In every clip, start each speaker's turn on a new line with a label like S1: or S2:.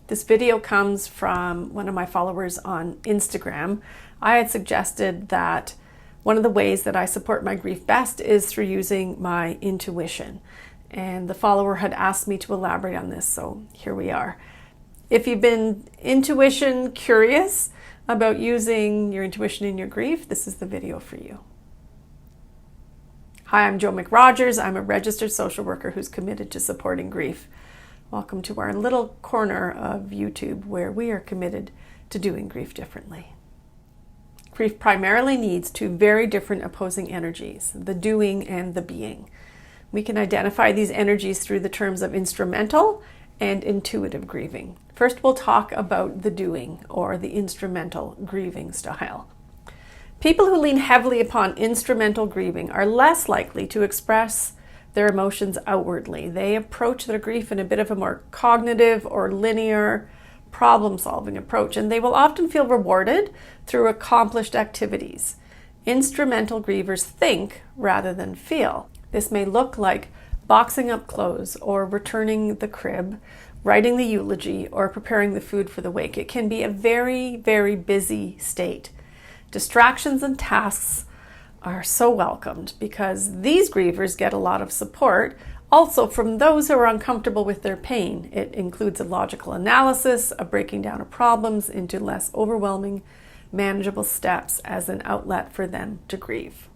S1: This video comes from one of my followers on Instagram. I had suggested that one of the ways that I support my grief best is through using my intuition. And the follower had asked me to elaborate on this, so here we are. If you've been intuition curious about using your intuition in your grief, this is the video for you. Hi, I'm McRogers. I'm a registered social worker who's committed to supporting grief. Welcome to our little corner of YouTube where we are committed to doing grief differently. Grief primarily needs two very different opposing energies, the doing and the being. We can identify these energies through the terms of instrumental and intuitive grieving. First, we'll talk about the doing or the instrumental grieving style. People who lean heavily upon instrumental grieving are less likely to express their emotions outwardly. They approach their grief in a bit of a more cognitive or linear problem-solving approach, and they will often feel rewarded through accomplished activities. Instrumental grievers think rather than feel. This may look like boxing up clothes or returning the crib, writing the eulogy, or preparing the food for the wake. It can be a very, very busy state. Distractions and tasks are so welcomed because these grievers get a lot of support also from those who are uncomfortable with their pain. It includes a logical analysis, a breaking down of problems into less overwhelming, manageable steps as an outlet for them to grieve.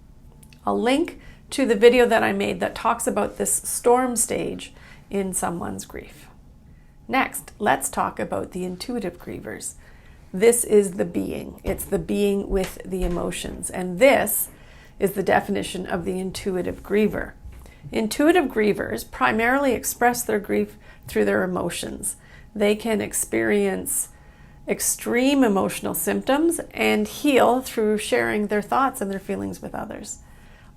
S1: I'll link to the video that I made that talks about this storm stage in someone's grief. Next, let's talk about the intuitive grievers. This is the being. It's the being with the emotions. And this is the definition of the intuitive griever. Intuitive grievers primarily express their grief through their emotions. They can experience extreme emotional symptoms and heal through sharing their thoughts and their feelings with others.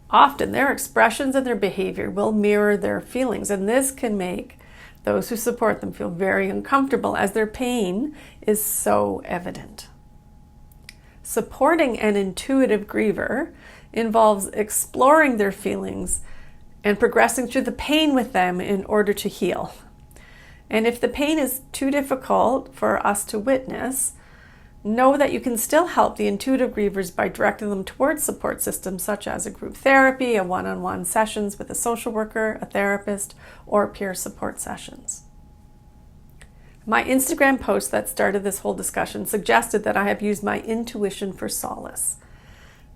S1: Often their expressions and their behavior will mirror their feelings, and this can make those who support them feel very uncomfortable as their pain is so evident. Supporting an intuitive griever involves exploring their feelings and progressing through the pain with them in order to heal. And if the pain is too difficult for us to witness, know that you can still help the intuitive grievers by directing them towards support systems such as a group therapy, a one-on-one sessions with a social worker, a therapist, or peer support sessions. My Instagram post that started this whole discussion suggested that I have used my intuition for solace.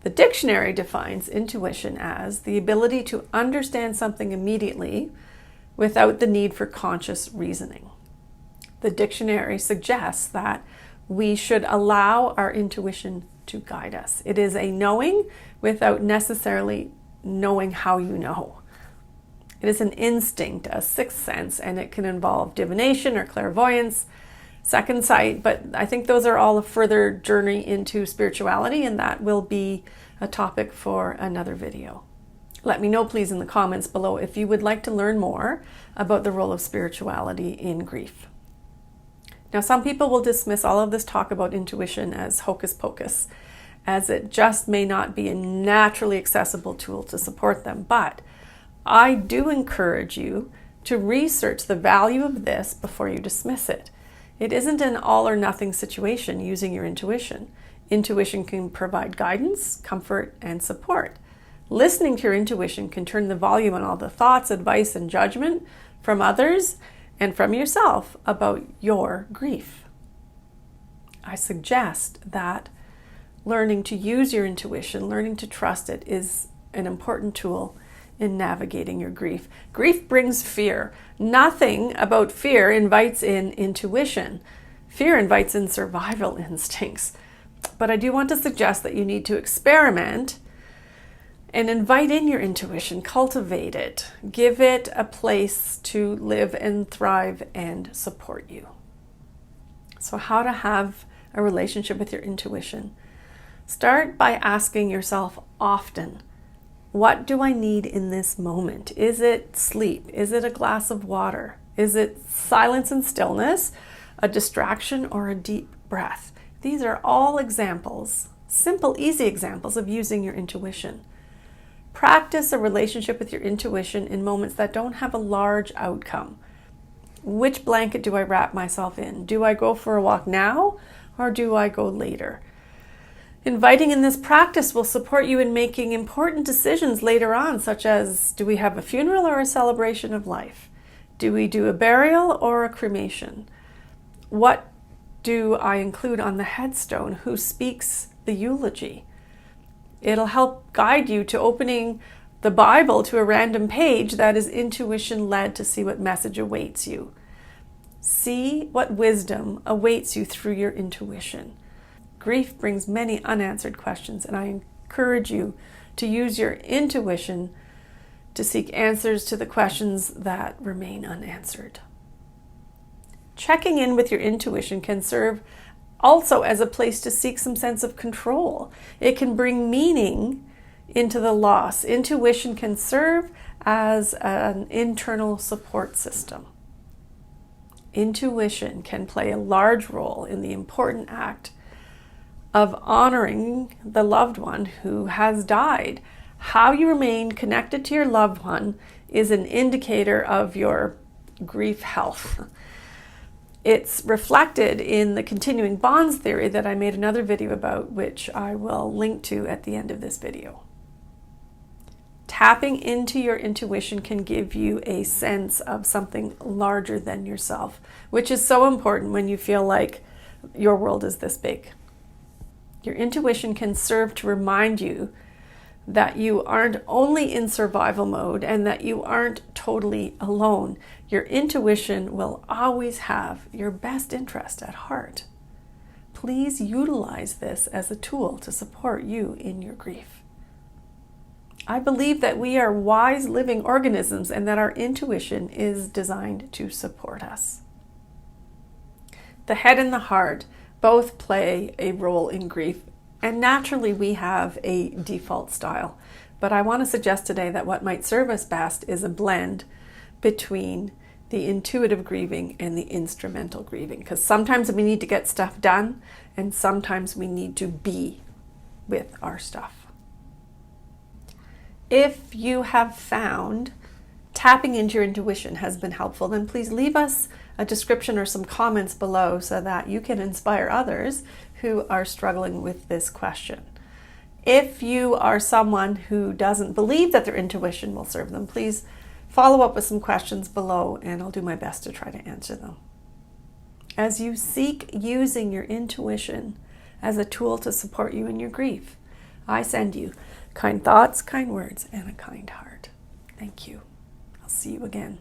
S1: The dictionary defines intuition as the ability to understand something immediately without the need for conscious reasoning. The dictionary suggests that we should allow our intuition to guide us. It is a knowing without necessarily knowing how you know. It is an instinct, a sixth sense, and it can involve divination or clairvoyance, second sight, but I think those are all a further journey into spirituality, and that will be a topic for another video. Let me know, please, in the comments below if you would like to learn more about the role of spirituality in grief. Now, some people will dismiss all of this talk about intuition as hocus pocus, as it just may not be a naturally accessible tool to support them. But I do encourage you to research the value of this before you dismiss it. It isn't an all or nothing situation using your intuition. Intuition can provide guidance, comfort, and support. Listening to your intuition can turn the volume on all the thoughts, advice, and judgment from others and from yourself about your grief. I suggest that learning to use your intuition, learning to trust it, is an important tool in navigating your grief. Grief brings fear. Nothing about fear invites in intuition. Fear invites in survival instincts. But I do want to suggest that you need to experiment and invite in your intuition, cultivate it, give it a place to live and thrive and support you. So how to have a relationship with your intuition? Start by asking yourself often, what do I need in this moment? Is it sleep? Is it a glass of water? Is it silence and stillness, a distraction, or a deep breath? These are all examples, simple, easy examples of using your intuition. Practice a relationship with your intuition in moments that don't have a large outcome. Which blanket do I wrap myself in? Do I go for a walk now or do I go later? Inviting in this practice will support you in making important decisions later on, such as, do we have a funeral or a celebration of life? Do we do a burial or a cremation? What do I include on the headstone? Who speaks the eulogy? It'll help guide you to opening the Bible to a random page that is intuition-led to see what message awaits you. See what wisdom awaits you through your intuition. Grief brings many unanswered questions, and I encourage you to use your intuition to seek answers to the questions that remain unanswered. Checking in with your intuition can serve also as a place to seek some sense of control. It can bring meaning into the loss. Intuition can serve as an internal support system. Intuition can play a large role in the important act of honoring the loved one who has died. How you remain connected to your loved one is an indicator of your grief health. It's reflected in the continuing bonds theory that I made another video about, which I will link to at the end of this video. Tapping into your intuition can give you a sense of something larger than yourself, which is so important when you feel like your world is this big. Your intuition can serve to remind you that you aren't only in survival mode and that you aren't totally alone. Your intuition will always have your best interest at heart. Please utilize this as a tool to support you in your grief. I believe that we are wise living organisms and that our intuition is designed to support us. The head and the heart both play a role in grief, and naturally we have a default style. But I want to suggest today that what might serve us best is a blend between the intuitive grieving and the instrumental grieving, because sometimes we need to get stuff done and sometimes we need to be with our stuff. If you have found tapping into your intuition has been helpful, then please leave us a description or some comments below so that you can inspire others who are struggling with this question. If you are someone who doesn't believe that their intuition will serve them, please follow up with some questions below and I'll do my best to try to answer them. As you seek using your intuition as a tool to support you in your grief, I send you kind thoughts, kind words, and a kind heart. Thank you. I'll see you again.